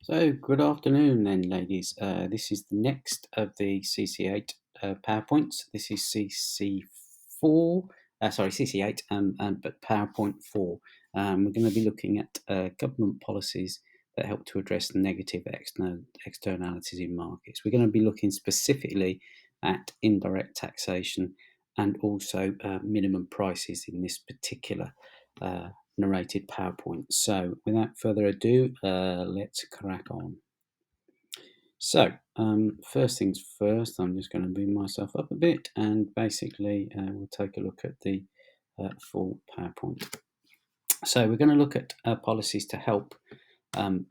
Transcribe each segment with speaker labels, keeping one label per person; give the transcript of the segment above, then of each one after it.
Speaker 1: So, good afternoon, then, ladies. This is the next of the CC8 PowerPoints. This is CC4, sorry, CC8, but PowerPoint 4. We're going to be looking at government policies that help to address negative externalities in markets. We're going to be looking specifically at indirect taxation and also minimum prices in this particular narrated PowerPoint. So without further ado, let's crack on. So first things first, I'm just going to bring myself up a bit and basically we'll take a look at the full PowerPoint. So we're going to look at policies to help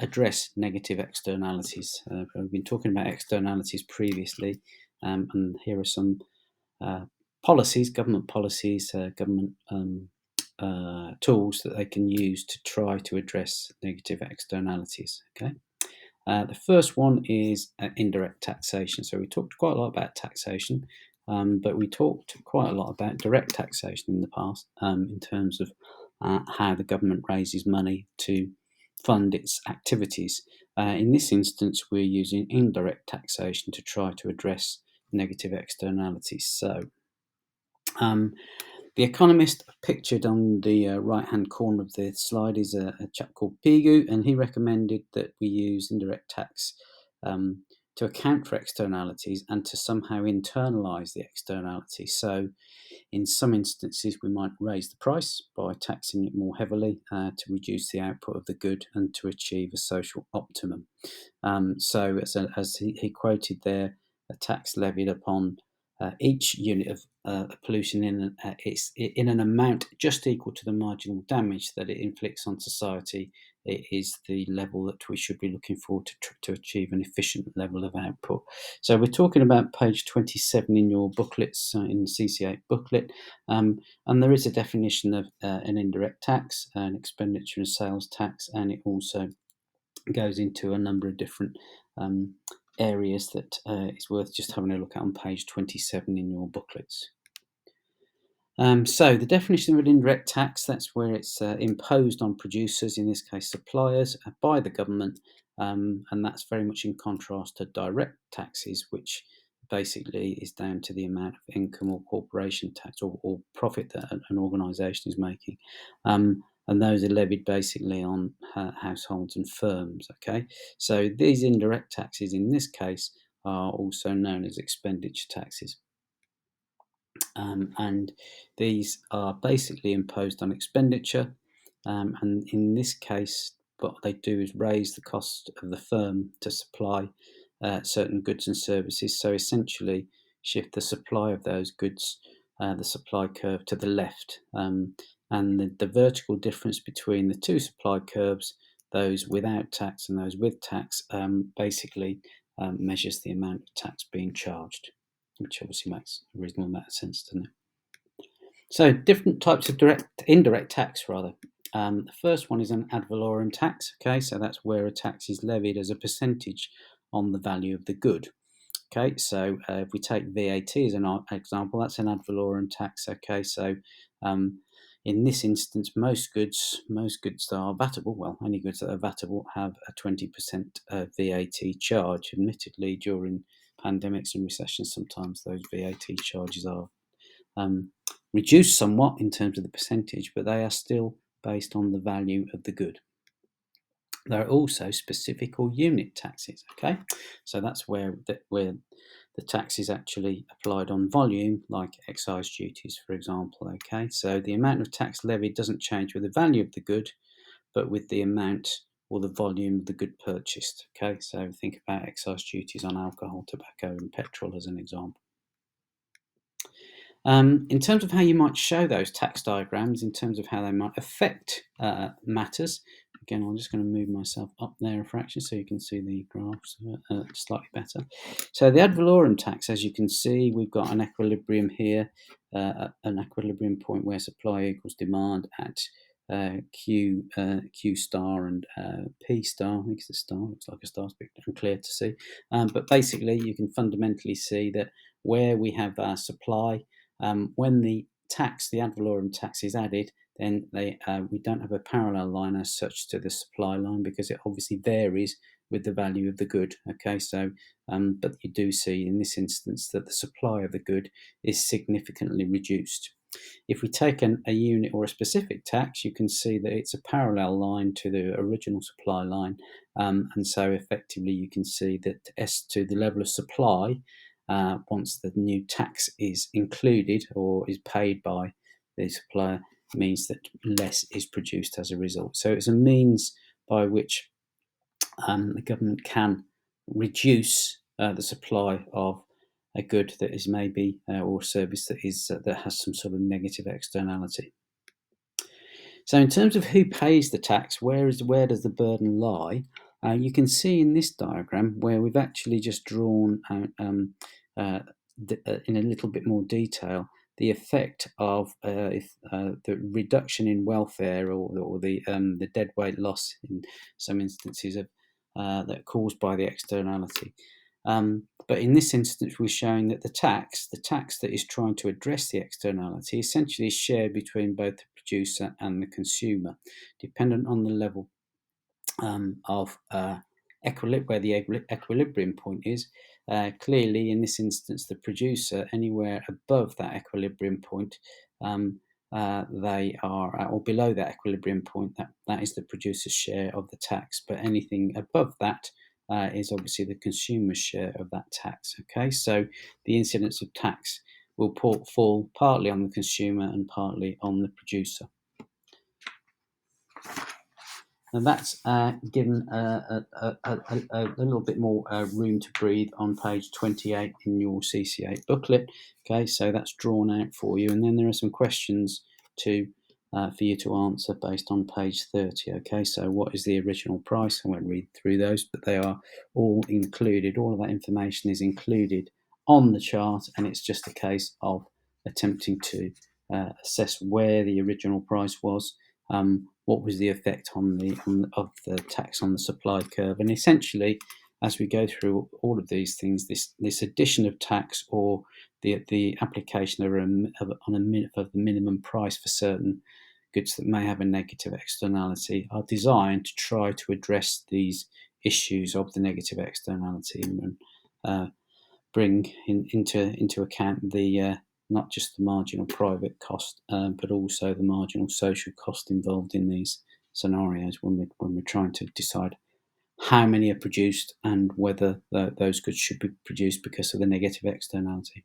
Speaker 1: address negative externalities. We've been talking about externalities previously, and here are some policies, government policies, government tools that they can use to try to address negative externalities. Okay, the first one is indirect taxation. So we talked quite a lot about taxation, but we talked quite a lot about direct taxation in the past in terms of how the government raises money to fund its activities. In this instance, we're using indirect taxation to try to address negative externalities. So the economist pictured on the right-hand corner of the slide is a chap called Pigu, and he recommended that we use indirect tax to account for externalities and to somehow internalise the externalities. So in some instances, we might raise the price by taxing it more heavily to reduce the output of the good and to achieve a social optimum. So as he quoted there, a tax levied upon each unit of pollution in an amount just equal to the marginal damage that it inflicts on society. It is the level that we should be looking for to achieve an efficient level of output. So we're talking about page 27 in your booklets, in the CC8 booklet, and there is a definition of an indirect tax, an expenditure and sales tax, and it also goes into a number of different areas that is worth just having a look at on page 27 in your booklets. So the definition of an indirect tax, that's where it's imposed on producers, in this case suppliers, by the government, and that's very much in contrast to direct taxes, which basically is down to the amount of income or corporation tax or profit that an organisation is making. And those are levied basically on households and firms. Okay, so these indirect taxes in this case are also known as expenditure taxes. And these are basically imposed on expenditure, and in this case what they do is raise the cost of the firm to supply certain goods and services, so essentially shift the supply of those goods, the supply curve to the left, and the vertical difference between the two supply curves, those without tax and those with tax, basically measures the amount of tax being charged, which obviously makes a reasonable amount of sense, doesn't it? So different types of indirect tax rather. The first one is an ad valorem tax. Okay, so that's where a tax is levied as a percentage on the value of the good. Okay, so if we take VAT as an example, that's an ad valorem tax. Okay, so in this instance, most goods that are vatable, well, any goods that are vatable have a 20% VAT charge. Admittedly, during pandemics and recessions, sometimes those VAT charges are reduced somewhat in terms of the percentage, but they are still based on the value of the good. There are also specific or unit taxes. Okay, so that's where the tax is actually applied on volume, like excise duties, for example. Okay, so the amount of tax levied doesn't change with the value of the good, but with the amount or the volume of the good purchased. Okay, so think about excise duties on alcohol, tobacco, and petrol as an example. In terms of how you might show those tax diagrams, in terms of how they might affect matters, again, I'm just going to move myself up there a fraction so you can see the graphs slightly better. So the ad valorem tax, as you can see, we've got an equilibrium here, an equilibrium point where supply equals demand at Q star and P star. I think it's a star, looks like a star, it's a bit unclear to see. But basically, you can fundamentally see that where we have our supply, when the ad valorem tax is added, then we don't have a parallel line as such to the supply line, because it obviously varies with the value of the good. Okay, so but you do see in this instance that the supply of the good is significantly reduced. If we take a unit or a specific tax, you can see that it's a parallel line to the original supply line, and so effectively you can see that as to the level of supply, once the new tax is included or is paid by the supplier, means that less is produced as a result. So it's a means by which the government can reduce the supply of a good that is maybe or service that is that has some sort of negative externality. So, in terms of who pays the tax, where does the burden lie? You can see in this diagram where we've actually just drawn out in a little bit more detail the effect of the reduction in welfare or the dead weight loss in some instances of that caused by the externality. But in this instance, we're showing that the tax that is trying to address the externality, essentially is shared between both the producer and the consumer, dependent on the level of where the equilibrium point is. Clearly, in this instance, the producer, anywhere above that equilibrium point, they are, or below that equilibrium point, that is the producer's share of the tax. But anything above that is obviously the consumer's share of that tax. Okay, so the incidence of tax will fall partly on the consumer and partly on the producer. And that's given a little bit more room to breathe on page 28 in your CC8 booklet. Okay, so that's drawn out for you. And then there are some questions for you to answer based on page 30. Okay, so what is the original price? I won't read through those, but they are all included. All of that information is included on the chart, and it's just a case of attempting to assess where the original price was. What was the effect of the tax on the supply curve? And essentially, as we go through all of these things, this addition of tax or the application of the minimum price for certain goods that may have a negative externality are designed to try to address these issues of the negative externality and bring into account the not just the marginal private cost, but also the marginal social cost involved in these scenarios when we're trying to decide how many are produced and whether those goods should be produced because of the negative externality.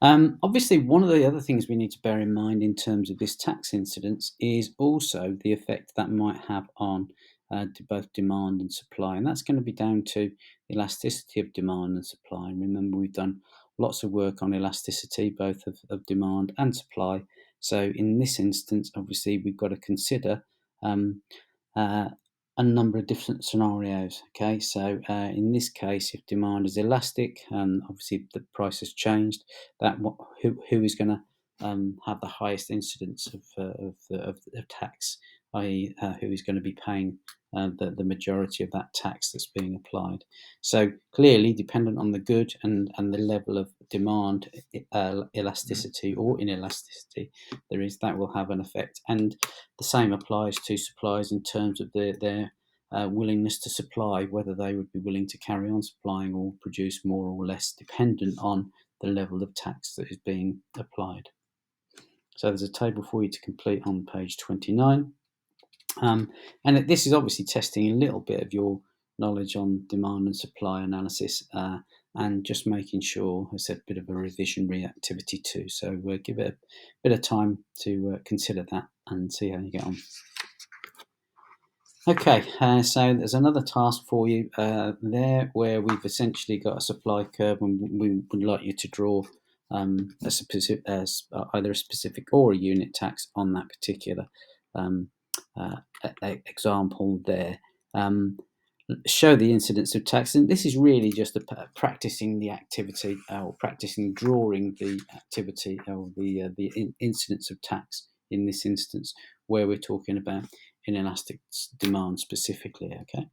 Speaker 1: Obviously, one of the other things we need to bear in mind in terms of this tax incidence is also the effect that might have on both demand and supply, and that's going to be down to elasticity of demand and supply. And remember, we've done lots of work on elasticity, both of demand and supply. So in this instance, obviously, we've got to consider a number of different scenarios. Okay, so in this case, if demand is elastic, obviously the price has changed. Who is going to have the highest incidence of tax, i.e., who is going to be paying the majority of that tax that's being applied. So clearly, dependent on the good and the level of demand, elasticity or inelasticity, that will have an effect. And the same applies to suppliers in terms of their willingness to supply, whether they would be willing to carry on supplying or produce more or less, dependent on the level of tax that is being applied. So there's a table for you to complete on page 29. And this is obviously testing a little bit of your knowledge on demand and supply analysis, and just making sure, I said, a bit of a revisionary activity too. So we'll give it a bit of time to consider that and see how you get on. Okay, so there's another task for you there where we've essentially got a supply curve, and we would like you to draw either a specific or a unit tax on that particular example there. Show the incidence of tax, and this is really just practicing the activity or practicing drawing the activity or the incidence of tax in this instance, where we're talking about inelastic demand specifically. Okay.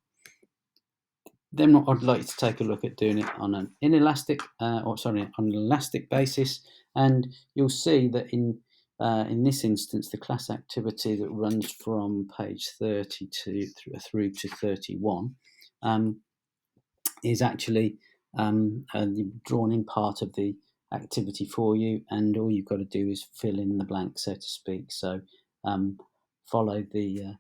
Speaker 1: Then I'd like you to take a look at doing it on an on an elastic basis, and you'll see that in this instance, the class activity that runs from page 30 through to 31 is actually drawn in part of the activity for you, and all you've got to do is fill in the blank, so to speak. So follow the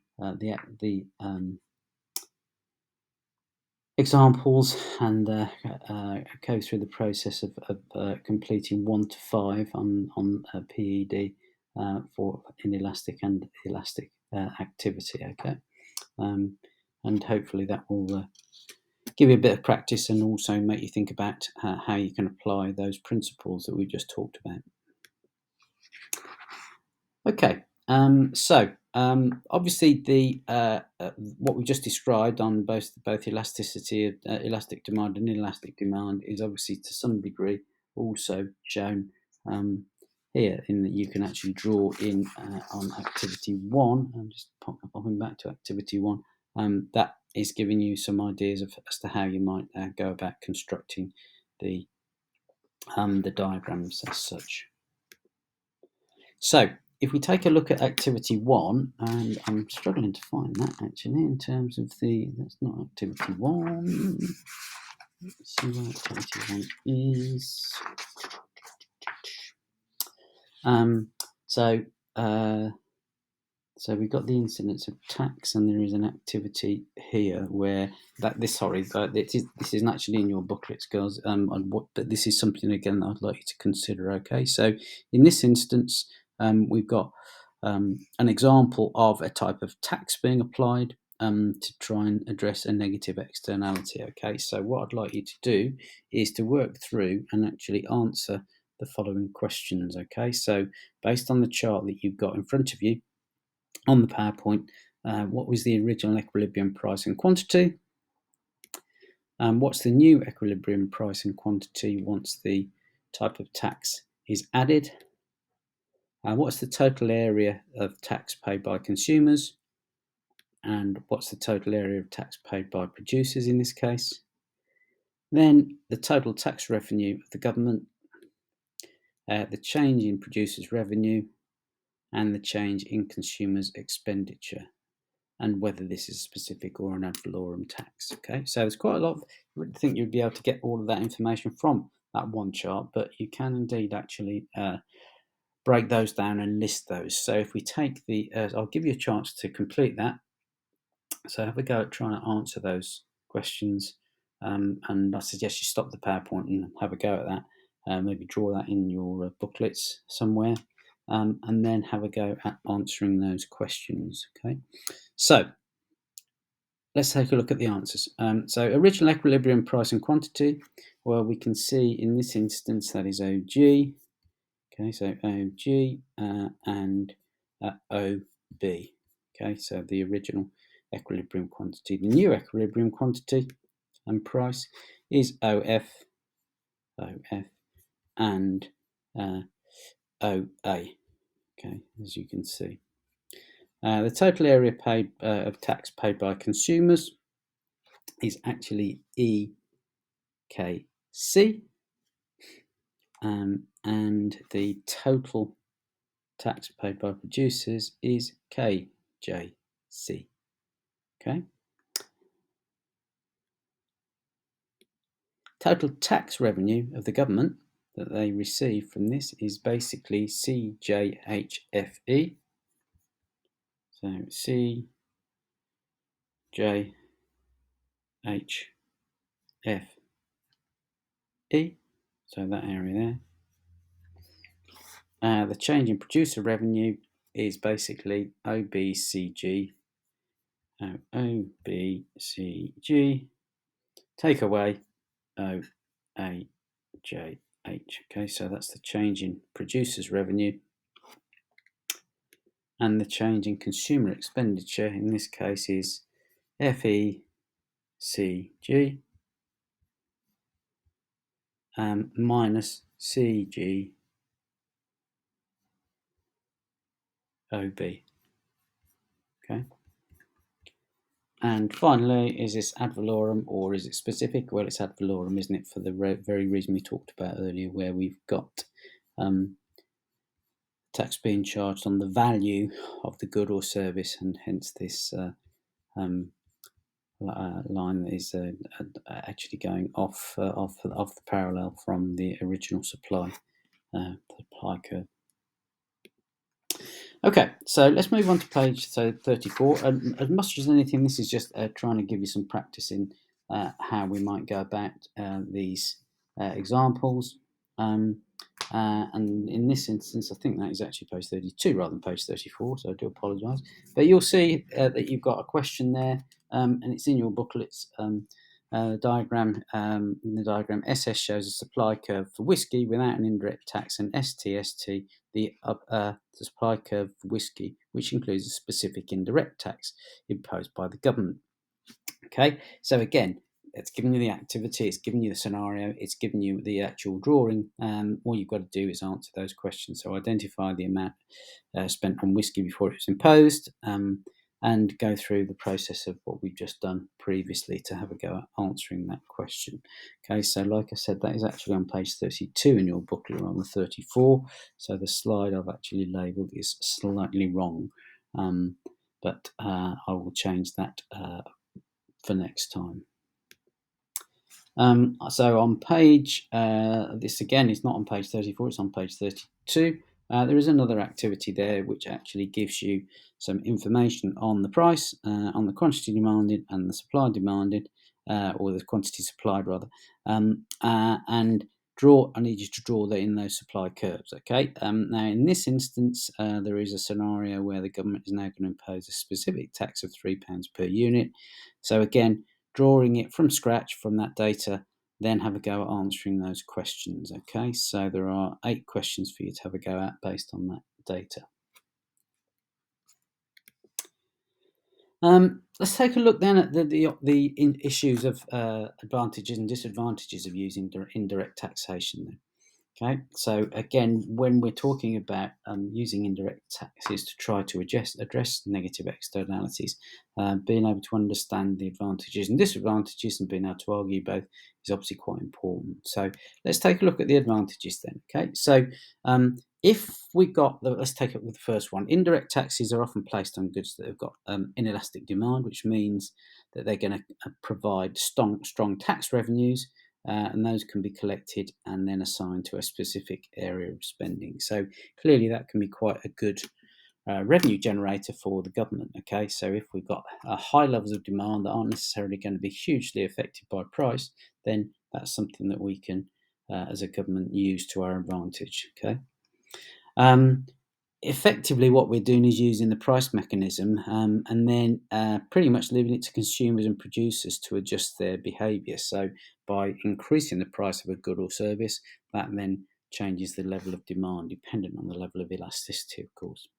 Speaker 1: examples and go through the process of completing 1 to 5 on PED for inelastic and elastic activity. Okay, and hopefully that will give you a bit of practice and also make you think about how you can apply those principles that we just talked about. Okay, so obviously the what we just described on both elasticity, elastic demand and inelastic demand is obviously to some degree also shown here, in that you can actually draw in on activity 1. I'm just popping back to activity 1. That is giving you some ideas as to how you might go about constructing the diagrams as such. So if we take a look at activity 1, and I'm struggling to find that actually in terms of that's not activity 1. Let's see what activity 1 is. So we've got the incidence of tax, and there is an activity here where this isn't actually in your booklets, girls. But this is something again that I'd like you to consider. Okay, so in this instance, we've got an example of a type of tax being applied to try and address a negative externality. Okay, so what I'd like you to do is to work through and actually answer the following questions. Okay, so based on the chart that you've got in front of you on the PowerPoint, what was the original equilibrium price and quantity? What's the new equilibrium price and quantity once the type of tax is added? What's the total area of tax paid by consumers? And what's the total area of tax paid by producers in this case? Then the total tax revenue of the government, the change in producers' revenue, and the change in consumers' expenditure, and whether this is specific or an ad valorem tax. Okay, so there's quite a lot. You wouldn't think you'd be able to get all of that information from that one chart, but you can indeed actually break those down and list those. So if we take I'll give you a chance to complete that. So have a go at trying to answer those questions, and I suggest you stop the PowerPoint and have a go at that. Maybe draw that in your booklets somewhere, and then have a go at answering those questions. Okay, so let's take a look at the answers. So original equilibrium price and quantity. Well, we can see in this instance that is OG. Okay, so OG and OB. Okay, so the original equilibrium quantity. The new equilibrium quantity and price is OF, and OA. Okay, as you can see. The total area paid of tax paid by consumers is actually EKC, and the total tax paid by producers is KJC. Okay. Total tax revenue of the government that they receive from this is basically CJHFE. So CJHFE. So that area there. The change in producer revenue is basically OBCG. OBCG. Take away OAJH. Okay, so that's the change in producers revenue. And the change in consumer expenditure in this case is FECG minus CGOB. Okay. And finally, is this ad valorem or is it specific? Well, it's ad valorem, isn't it? For the very reason we talked about earlier, where we've got tax being charged on the value of the good or service, and hence this line that is actually going off the parallel from the original supply curve. Okay, so let's move on to page 34. As much as anything, this is just trying to give you some practice in how we might go about these examples. And in this instance, I think that is actually page 32 rather than page 34, so I do apologise. But you'll see that you've got a question there, and it's in your booklets. Diagram. In the diagram, SS shows a supply curve for whiskey without an indirect tax, and STST the supply curve for whiskey, which includes a specific indirect tax imposed by the government. Okay, so again, it's giving you the activity, it's giving you the scenario, it's giving you the actual drawing. All you've got to do is answer those questions. So identify the amount spent on whiskey before it was imposed, and go through the process of what we've just done previously to have a go at answering that question. Okay, so like I said, that is actually on page 32 in your booklet, on the 34. So the slide I've actually labelled is slightly wrong, but I will change that for next time. So on page, this again is not on page 34, it's on page 32. There is another activity there which actually gives you some information on the price, on the quantity demanded and the supply demanded, or the quantity supplied rather, and I need you to draw that in those supply curves. Okay. Now in this instance, there is a scenario where the government is now going to impose a specific tax of £3 per unit. So again, drawing it from scratch from that data, then have a go at answering those questions. Okay, so there are 8 questions for you to have a go at based on that data. Let's take a look then at the issues of advantages and disadvantages of using indirect taxation then. Okay, so again, when we're talking about using indirect taxes to try to address negative externalities, being able to understand the advantages and disadvantages and being able to argue both is obviously quite important. So let's take a look at the advantages then. Okay, so if we got let's take it with the first one. Indirect taxes are often placed on goods that have got inelastic demand, which means that they're going to provide strong tax revenues. And those can be collected and then assigned to a specific area of spending. So clearly that can be quite a good revenue generator for the government. Okay, so if we've got high levels of demand that aren't necessarily going to be hugely affected by price, then that's something that we can, as a government, use to our advantage. Okay. Effectively, what we're doing is using the price mechanism and then pretty much leaving it to consumers and producers to adjust their behaviour. So by increasing the price of a good or service, that then changes the level of demand, dependent on the level of elasticity, of course.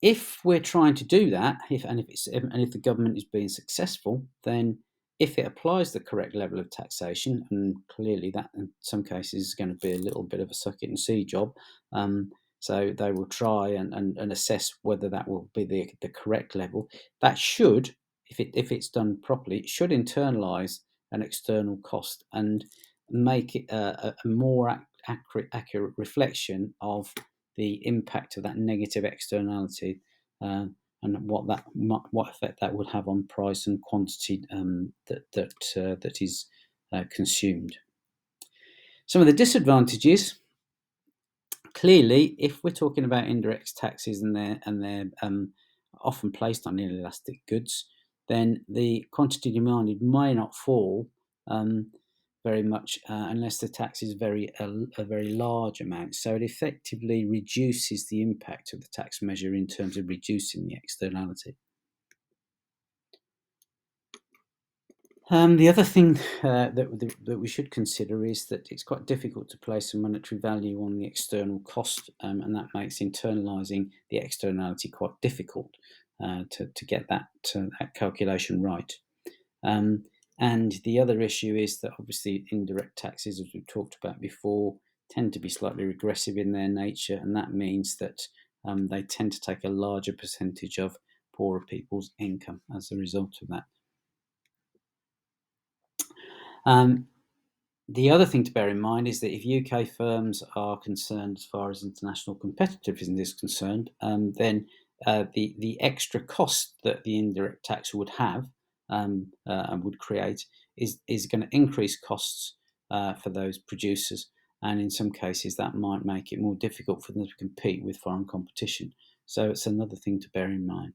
Speaker 1: If we're trying to do that, if the government is being successful, then if it applies the correct level of taxation, and clearly that in some cases is going to be a little bit of a suck it and see job, so they will try and assess whether that will be the correct level. That should, if it's done properly, it should internalise an external cost and make it a more accurate reflection of the impact of that negative externality, and what effect that would have on price and quantity that is consumed. Some of the disadvantages, clearly, if we're talking about indirect taxes and they're often placed on inelastic goods, then the quantity demanded may not fall very much unless the tax is a very large amount. So it effectively reduces the impact of the tax measure in terms of reducing the externality. The other thing that we should consider is that it's quite difficult to place a monetary value on the external cost, and that makes internalising the externality quite difficult to get that calculation right. And the other issue is that obviously indirect taxes, as we've talked about before, tend to be slightly regressive in their nature, and that means that they tend to take a larger percentage of poorer people's income as a result of that. The other thing to bear in mind is that if UK firms are concerned as far as international competitiveness is concerned, then the extra cost that the indirect tax would have and would create is going to increase costs for those producers, and in some cases that might make it more difficult for them to compete with foreign competition. So it's another thing to bear in mind.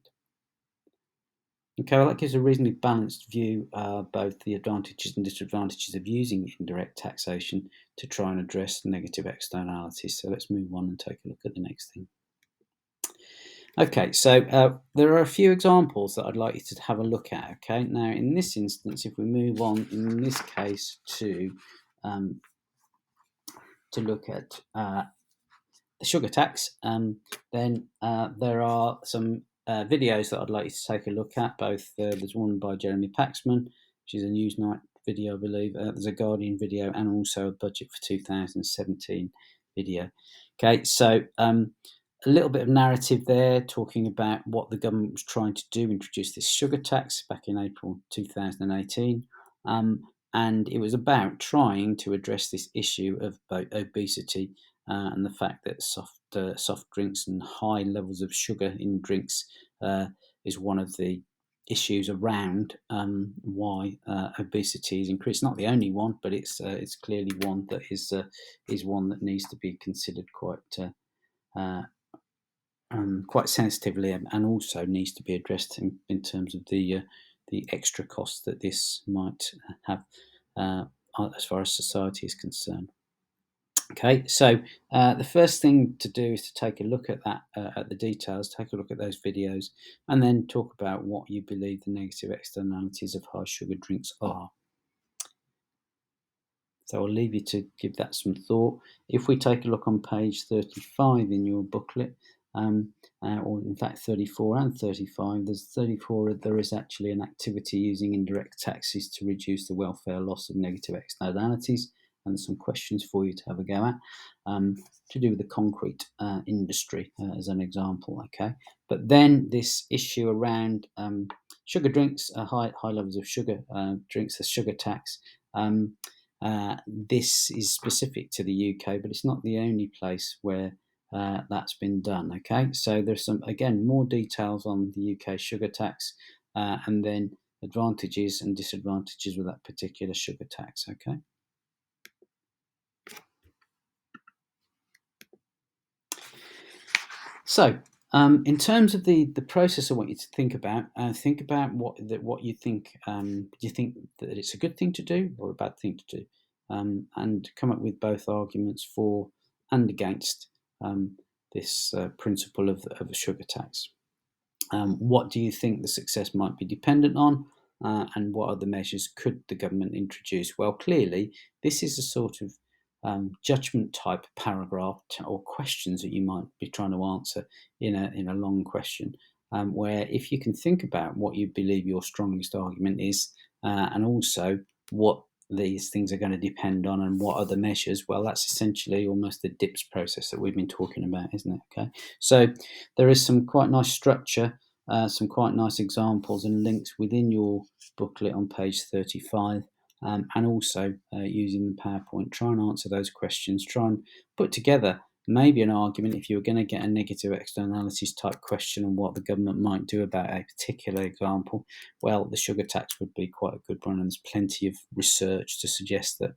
Speaker 1: Okay, well, that gives a reasonably balanced view, both the advantages and disadvantages of using indirect taxation to try and address negative externalities. So let's move on and take a look at the next thing. Okay, so there are a few examples that I'd like you to have a look at. Okay, now in this instance, if we move on, in this case, to look at the sugar tax, then there are some videos that I'd like you to take a look at. Both there's one by Jeremy Paxman, which is a Newsnight video, I believe. There's a Guardian video, and also a budget for 2017 video. Okay, so a little bit of narrative there, talking about what the government was trying to do, introduce this sugar tax back in April 2018. And it was about trying to address this issue of obesity and the fact that soft drinks and high levels of sugar in drinks is one of the issues around why obesity is increased. Not the only one, but it's clearly one that is one that needs to be considered quite sensitively, and also needs to be addressed in terms of the extra costs that this might have as far as society is concerned. Okay, so the first thing to do is to take a look at that, at the details, take a look at those videos, and then talk about what you believe the negative externalities of high sugar drinks are. So I'll leave you to give that some thought. If we take a look on page 35 in your booklet, or in fact 34 and 35, there's 34, there is actually an activity using indirect taxes to reduce the welfare loss of negative externalities, and there's some questions for you to have a go at, to do with the concrete industry as an example. Okay, but then this issue around sugar drinks, high levels of sugar drinks, the sugar tax. This is specific to the UK, but it's not the only place where that's been done. Okay, so there's some, again, more details on the UK sugar tax, and then advantages and disadvantages with that particular sugar tax. Okay. So, in terms of the process, I want you to think about what you think. Do you think that it's a good thing to do or a bad thing to do, and come up with both arguments for and against this principle of a sugar tax. What do you think the success might be dependent on, and what other measures could the government introduce? Well, clearly, this is a sort of judgment type paragraph or questions that you might be trying to answer in a long question, where if you can think about what you believe your strongest argument is, and also what these things are going to depend on and what other measures, well, that's essentially almost the DIPS process that we've been talking about, isn't it? Okay, so there is some quite nice structure, some quite nice examples and links within your booklet on page 35, and also using the PowerPoint. Try and answer those questions, try and put together maybe an argument if you were going to get a negative externalities type question on what the government might do about a particular example. Well, the sugar tax would be quite a good one, and there's plenty of research to suggest that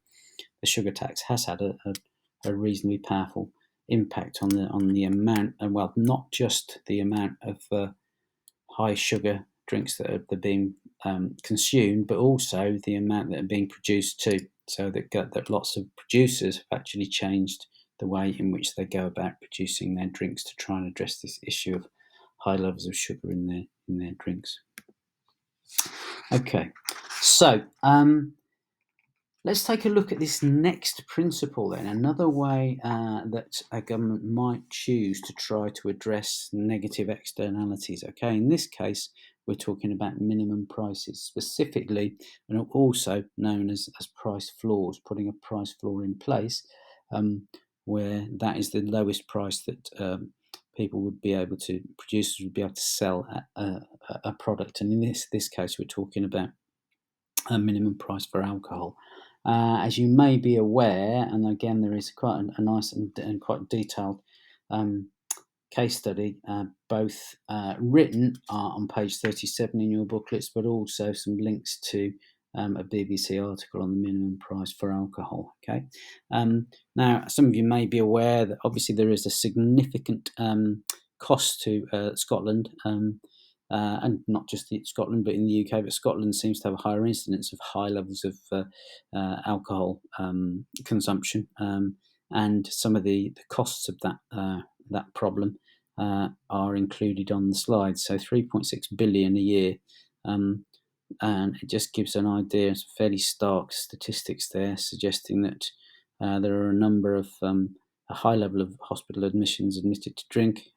Speaker 1: the sugar tax has had a reasonably powerful impact on the amount, and well, not just the amount of high sugar drinks that are being consumed, but also the amount that are being produced too. So that lots of producers have actually changed the way in which they go about producing their drinks to try and address this issue of high levels of sugar in their drinks. Okay, so let's take a look at this next principle then. Another way that a government might choose to try to address negative externalities. Okay, in this case, we're talking about minimum prices specifically, and also known as price floors, putting a price floor in place where that is the lowest price that people would be able to, producers would be able to sell a product. And in this case, we're talking about a minimum price for alcohol. As you may be aware, and again there is quite a nice and quite detailed case study, both written on page 37 in your booklets, but also some links to a BBC article on the minimum price for alcohol. Okay, now some of you may be aware that obviously there is a significant cost to Scotland. And not just Scotland, but in the UK. But Scotland seems to have a higher incidence of high levels of alcohol consumption, and some of the costs of that problem are included on the slide. So 3.6 billion a year, and it just gives an idea. Some fairly stark statistics there, suggesting that there are a number of a high level of hospital admissions admitted to drink.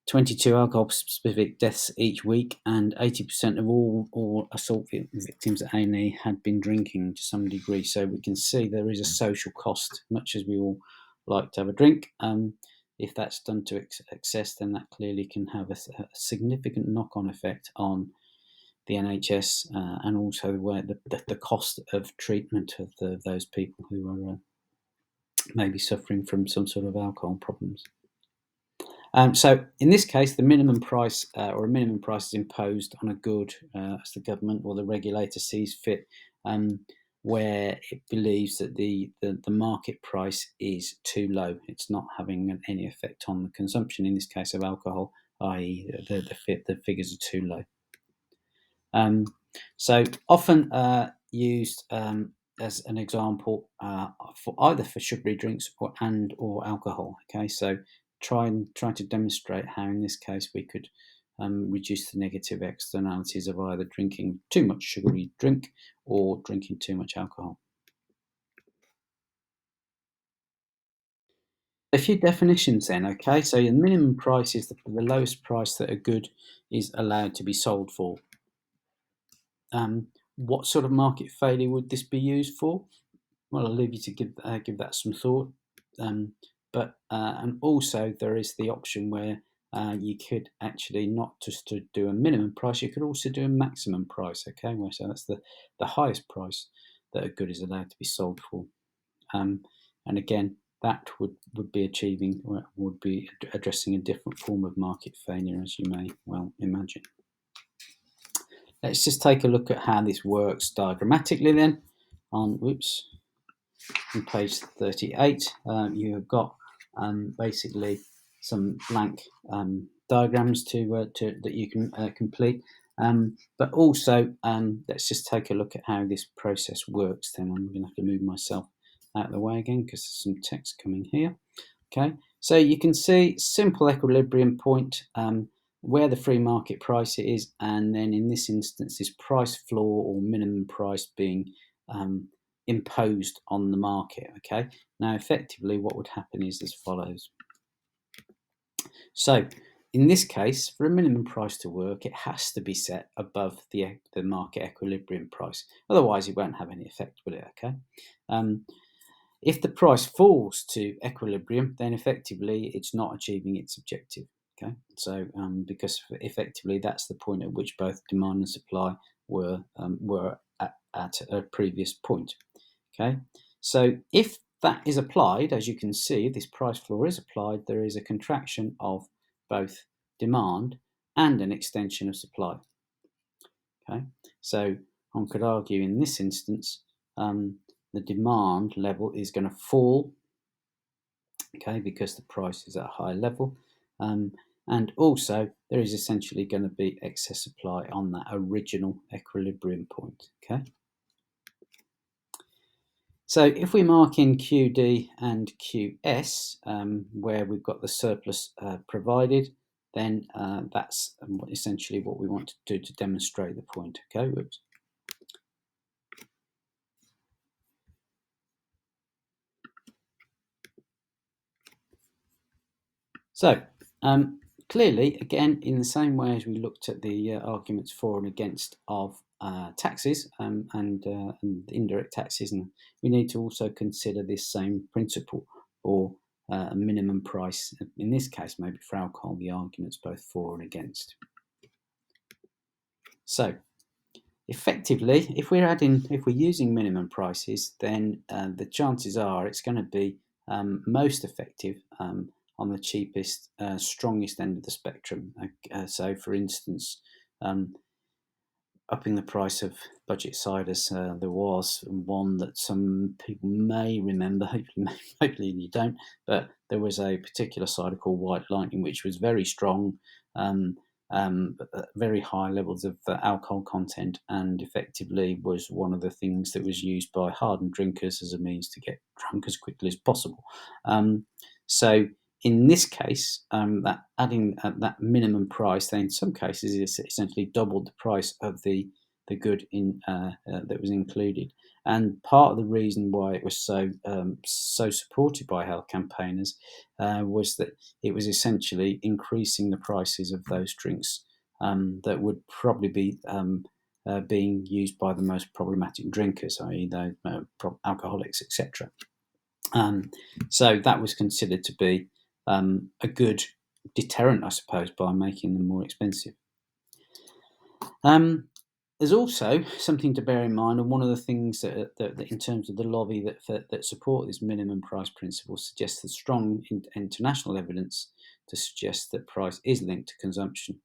Speaker 1: 22 alcohol-specific deaths each week, and 80% of all assault victims at A&E had been drinking to some degree. So we can see there is a social cost, much as we all like to have a drink. If that's done to excess, then that clearly can have a significant knock-on effect on the NHS, and also the cost of treatment of those people who are maybe suffering from some sort of alcohol problems. So in this case, the minimum price or a minimum price is imposed on a good as the government or the regulator sees fit, where it believes that the market price is too low. It's not having any effect on the consumption, in this case of alcohol, i.e. the figures are too low. So often used as an example for either for sugary drinks or alcohol. Okay, so try to demonstrate how in this case we could reduce the negative externalities of either drinking too much sugary drink or drinking too much alcohol. A few definitions then. Okay, so the minimum price is the lowest price that a good is allowed to be sold for. What sort of market failure would this be used for? Well, I'll leave you to give that some thought. And also there is the option where you could actually not just to do a minimum price, you could also do a maximum price. Okay, so that's the highest price that a good is allowed to be sold for. And again, that would be addressing a different form of market failure, as you may well imagine. Let's just take a look at how this works diagrammatically then. On page 38, you have got basically some blank diagrams that you can complete. But also, let's just take a look at how this process works. Then I'm going to have to move myself out of the way again because there's some text coming here. Okay, so you can see simple equilibrium point, where the free market price is, and then in this instance, this price floor or minimum price being imposed on the market. Okay, now effectively what would happen is as follows. So in this case, for a minimum price to work, it has to be set above the market equilibrium price. Otherwise, it won't have any effect, will it? Okay. If the price falls to equilibrium, then effectively it's not achieving its objective. Okay, so because effectively that's the point at which both demand and supply were at a previous point. Okay, so if that is applied, as you can see, this price floor is applied, there is a contraction of both demand and an extension of supply. Okay, so one could argue in this instance the demand level is going to fall, okay, because the price is at a high level, and also there is essentially going to be excess supply on that original equilibrium point. Okay, so if we mark in QD and QS, where we've got the surplus provided, then that's essentially what we want to do to demonstrate the point. Okay, whoops. So clearly, again, in the same way as we looked at the arguments for and against of taxes and indirect taxes, and we need to also consider this same principle for a minimum price. In this case, maybe for alcohol, the arguments both for and against. So Effectively, if we're using minimum prices, then the chances are it's going to be most effective on the cheapest, strongest end of the spectrum. So, for instance, um, upping the price of budget ciders. There was one that some people may remember, hopefully you don't, but there was a particular cider called White Lightning, which was very strong, um, very high levels of alcohol content, and effectively was one of the things that was used by hardened drinkers as a means to get drunk as quickly as possible. So in this case, that adding that minimum price, then in some cases is essentially doubled the price of the good that was included. And part of the reason why it was so supported by health campaigners was that it was essentially increasing the prices of those drinks that would probably be being used by the most problematic drinkers, i.e., the alcoholics, etc. So that was considered to be a good deterrent, I suppose, by making them more expensive. Um, there's also something to bear in mind, and one of the things that in terms of the lobby that support this minimum price principle suggests the strong international evidence to suggest that price is linked to consumption.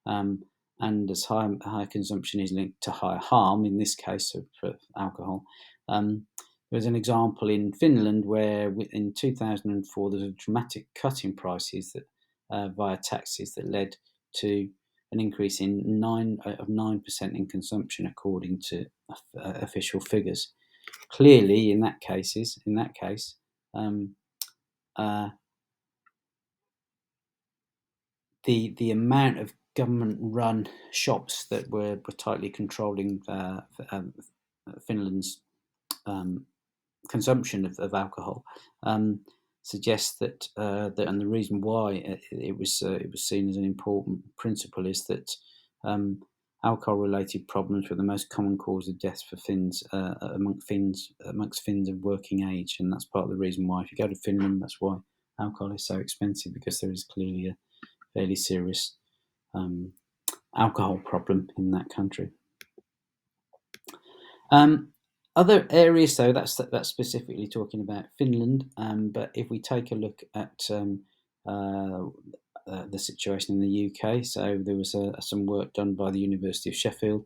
Speaker 1: Um, and as higher consumption is linked to higher harm, in this case of alcohol. There was an example in Finland where in 2004 there was a dramatic cut in prices that via taxes that led to an increase in 9% in consumption, according to official figures. Clearly, in that case, um, uh, the amount of government-run shops that were tightly controlling Finland's um, consumption of alcohol suggests that, and the reason why it was seen as an important principle is that alcohol-related problems were the most common cause of death for Finns amongst Finns of working age, and that's part of the reason why if you go to Finland, that's why alcohol is so expensive, because there is clearly a fairly serious um, alcohol problem in that country. Um, Other areas, though, that's specifically talking about Finland. But if we take a look at uh, the situation in the UK, so there was some work done by the University of Sheffield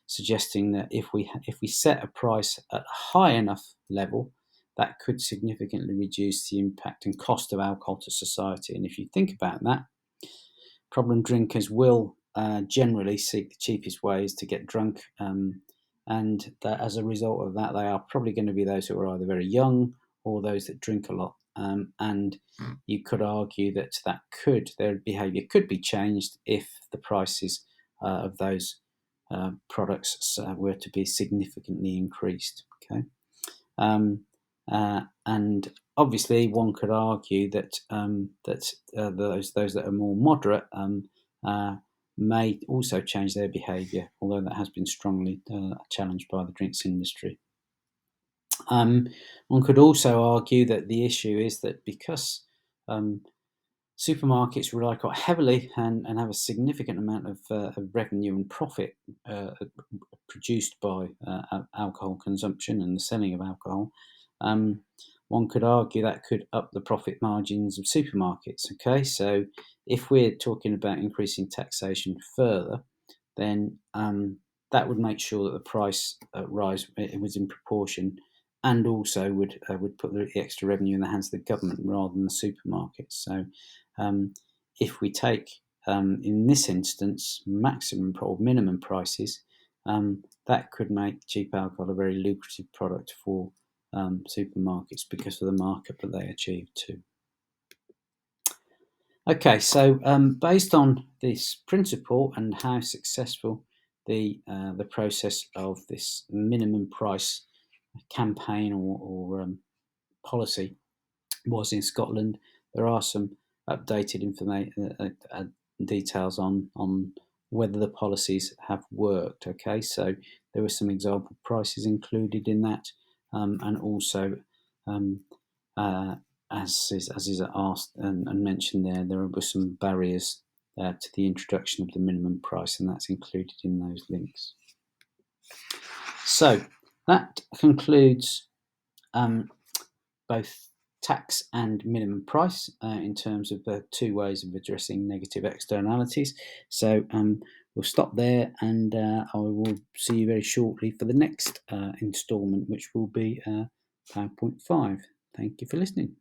Speaker 1: suggesting that if we set a price at a high enough level, that could significantly reduce the impact and cost of alcohol to society. And if you think about that, problem drinkers will generally seek the cheapest ways to get drunk, and that as a result of that, they are probably going to be those who are either very young or those that drink a lot. And you could argue that their behaviour could be changed if the prices of those products were to be significantly increased. Okay. And obviously, one could argue that those that are more moderate may also change their behaviour, although that has been strongly challenged by the drinks industry. One could also argue that the issue is that because supermarkets rely quite heavily and have a significant amount of revenue and profit produced by alcohol consumption and the selling of alcohol, um, one could argue that could up the profit margins of supermarkets. Okay, so if we're talking about increasing taxation further, then that would make sure that the price rise it was in proportion, and also would put the extra revenue in the hands of the government rather than the supermarkets. So, if we take in this instance maximum or minimum prices, that could make cheap alcohol a very lucrative product for supermarkets because of the markup that they achieve too. Okay, so based on this principle and how successful the process of this minimum price campaign or policy was in Scotland, there are some updated information details on whether the policies have worked. Okay, so there were some example prices included in that, and also um, as is asked and mentioned there were some barriers to the introduction of the minimum price, and that's included in those links. So that concludes both tax and minimum price in terms of the two ways of addressing negative externalities. So we'll stop there, and I will see you very shortly for the next instalment, which will be PowerPoint 5. Thank you for listening.